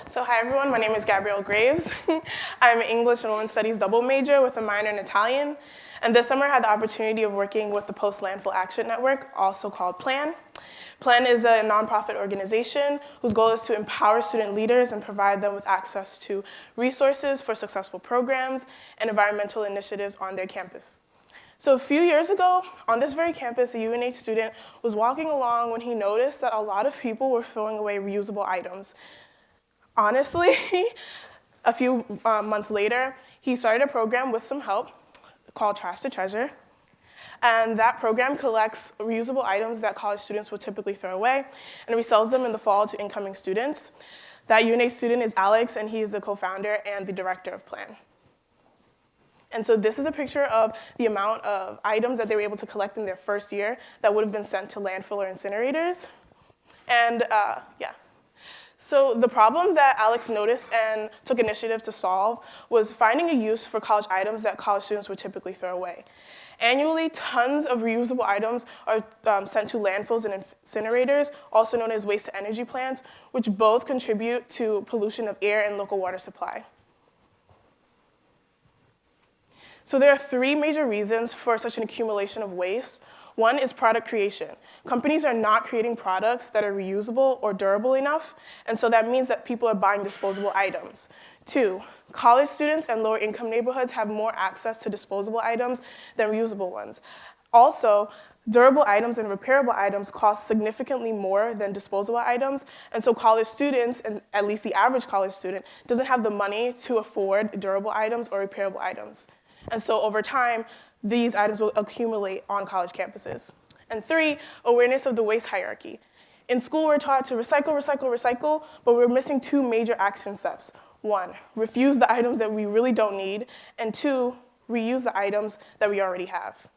So hi everyone, my name is Gabrielle Greaves. I'm an English and Women's Studies double major with a minor in Italian. And this summer I had the opportunity of working with the Post-Landfill Action Network, also called PLAN. PLAN is a nonprofit organization whose goal is to empower student leaders and provide them with access to resources for successful programs and environmental initiatives on their campus. So a few years ago, on this very campus, a UNH student was walking along when he noticed that a lot of people were throwing away reusable items. Honestly, a few months later, he started a program with some help called Trash to Treasure. And that program collects reusable items that college students would typically throw away and resells them in the fall to incoming students. That UNH student is Alex, and he is the co-founder and the director of PLAN. And so this is a picture of the amount of items that they were able to collect in their first year that would have been sent to landfill or incinerators. And yeah. So the problem that Alex noticed and took initiative to solve was finding a use for college items that college students would typically throw away. Annually, tons of reusable items are sent to landfills and incinerators, also known as waste-to-energy plants, which both contribute to pollution of air and local water supply. So there are three major reasons for such an accumulation of waste. One is product creation. Companies are not creating products that are reusable or durable enough, and so that means that people are buying disposable items. Two, college students and lower income neighborhoods have more access to disposable items than reusable ones. Also, durable items and repairable items cost significantly more than disposable items, and so college students, and at least the average college student, doesn't have the money to afford durable items or repairable items. And so over time, these items will accumulate on college campuses. And three, awareness of the waste hierarchy. In school, we're taught to recycle, recycle, recycle, but we're missing two major action steps. One, refuse the items that we really don't need, and two, reuse the items that we already have.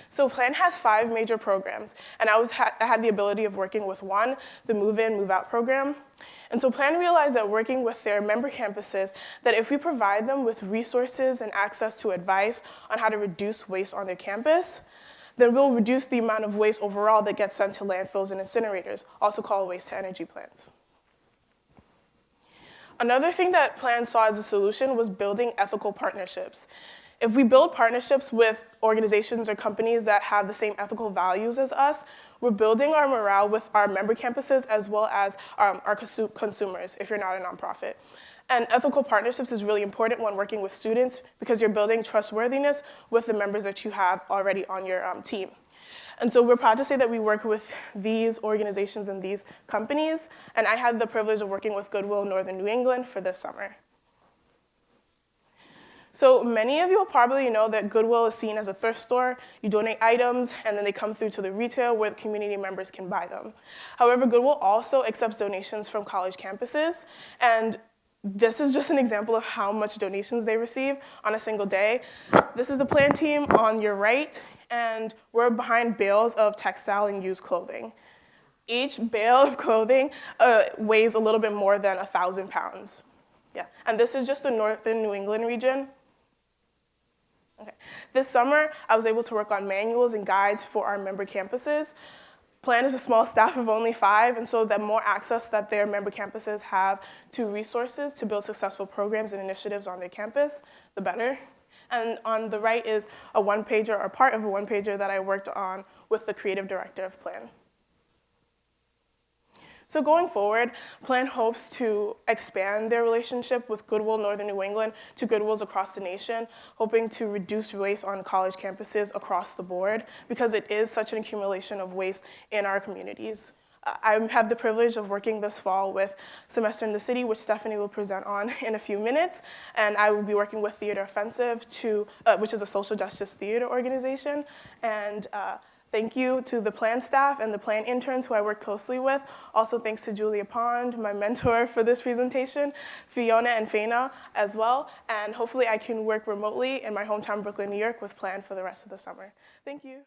So PLAN has 5 major programs, and I had the ability of working with one, the Move In, Move Out program. And so PLAN realized that working with their member campuses, that if we provide them with resources and access to advice on how to reduce waste on their campus, then we'll reduce the amount of waste overall that gets sent to landfills and incinerators, also called waste-to-energy plants. Another thing that PLAN saw as a solution was building ethical partnerships. If we build partnerships with organizations or companies that have the same ethical values as us, we're building our morale with our member campuses as well as our consumers, if you're not a nonprofit. And ethical partnerships is really important when working with students because you're building trustworthiness with the members that you have already on your team. And so we're proud to say that we work with these organizations and these companies, and I had the privilege of working with Goodwill Northern New England for this summer. So many of you will probably know that Goodwill is seen as a thrift store. You donate items, and then they come through to the retail where the community members can buy them. However, Goodwill also accepts donations from college campuses, and this is just an example of how much donations they receive on a single day. This is the PLAN team on your right, and we're behind bales of textile and used clothing. Each bale of clothing weighs a little bit more than 1,000 pounds. Yeah, and this is just the Northern New England region. Okay. This summer, I was able to work on manuals and guides for our member campuses. PLAN is a small staff of only 5, and so the more access that their member campuses have to resources to build successful programs and initiatives on their campus, the better. And on the right is a one-pager, or part of a one-pager that I worked on with the creative director of PLAN. So going forward, PLAN hopes to expand their relationship with Goodwill Northern New England to Goodwills across the nation, hoping to reduce waste on college campuses across the board because it is such an accumulation of waste in our communities. I have the privilege of working this fall with Semester in the City, which Stephanie will present on in a few minutes, and I will be working with Theater Offensive, which is a social justice theater organization, and thank you to the PLAN staff and the PLAN interns who I work closely with. Also thanks to Julia Pond, my mentor for this presentation, Fiona and Faina as well. And hopefully I can work remotely in my hometown, Brooklyn, New York with PLAN for the rest of the summer. Thank you.